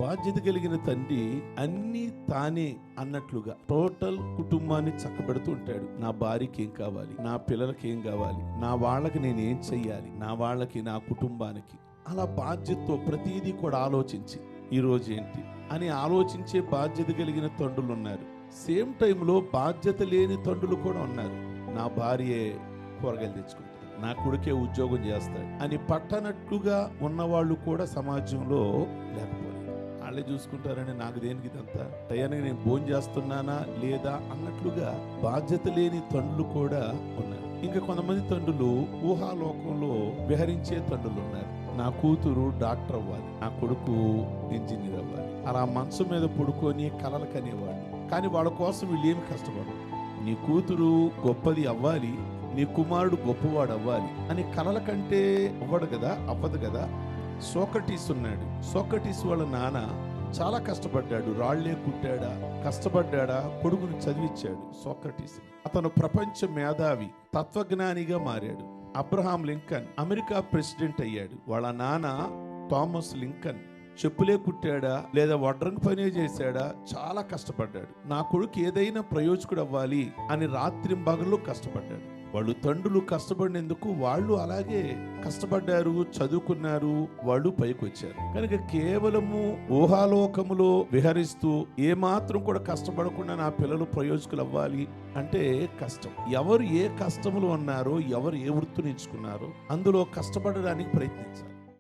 బాధ్యత కలిగిన తండ్రి అన్నీ తానే అన్నట్లుగా టోటల్ కుటుంబాన్ని చక్కబెడుతూ ఉంటాడు. నా భార్యకి ఏం కావాలి, నా పిల్లలకి ఏం కావాలి, నా వాళ్ళకి నేనేం చెయ్యాలి, నా వాళ్ళకి, నా కుటుంబానికి, అలా బాధ్యతతో ప్రతిదీ కూడా ఆలోచించి ఈరోజు ఏంటి అని ఆలోచించే బాధ్యత కలిగిన తండ్రులు ఉన్నారు. సేమ్ టైంలో బాధ్యత లేని తండ్రులు కూడా ఉన్నారు. నా భార్యే కూరగాయలు తెచ్చుకుంటారు, నా కొడుకే ఉద్యోగం చేస్తాడు అని పట్టనట్లుగా ఉన్నవాళ్ళు కూడా సమాజంలో లేకపోలేదు. వాళ్ళే చూసుకుంటారని నాకు దేనికి ఇదంతా, టయానికి నేను భోజనం చేస్తున్నానా లేదా అన్నట్లుగా బాధ్యత లేని తండ్రులు కూడా ఉన్నారు. ఇంకా కొంతమంది తండ్రులు ఊహాలోకంలో విహరించే తండ్రులు ఉన్నారు. నా కూతురు డాక్టర్ అవ్వాలి, నా కొడుకు ఇంజనీర్ అవ్వాలి, అలా మనసు మీద పడుకొని కలలు కనేవాళ్ళు. కానీ వాళ్ళ కోసం వీళ్ళు ఏమి కష్టపడరు. నీ కూతురు గొప్పది అవ్వాలి, నీ కుమారుడు గొప్పవాడు అవ్వాలి అని కలల కంటే అవ్వదు కదా. సోక్రటీస్ ఉన్నాడు. సోక్రటీస్ వాళ్ళ నాన్న చాలా కష్టపడ్డాడు, రాళ్లే కుట్టాడా, కష్టపడ్డాడా, కొడుకుని చదివించాడు సోక్రటీస్. అతను ప్రపంచ మేధావి, తత్వజ్ఞానిగా మారాడు. అబ్రహాం లింకన్ అమెరికా ప్రెసిడెంట్ అయ్యాడు. వాళ్ళ నాన్న థామస్ లింకన్ చెప్పులే కుట్టాడా లేదా వడ్రంగి పనే చేశాడా, చాలా కష్టపడ్డాడు. నా కొడుకు ఏదైనా ప్రయోజకుడు అవ్వాలి అని రాత్రింబగళ్ళు కష్టపడ్డాడు. వాళ్ళు తండ్రులు కష్టపడినందుకు వాళ్ళు అలాగే కష్టపడ్డారు, చదువుకున్నారు, వాళ్ళు పైకి వచ్చారు. కనుక కేవలము ఊహాలోకములో విహరిస్తూ ఏమాత్రం కూడా కష్టపడకుండా నా పిల్లలు ప్రయోజకులు అవ్వాలి అంటే కష్టం. ఎవరు ఏ కష్టములు ఉన్నారో, ఎవరు ఏ వృత్తిని ఎంచుకున్నారో అందులో కష్టపడడానికి ప్రయత్నించారు.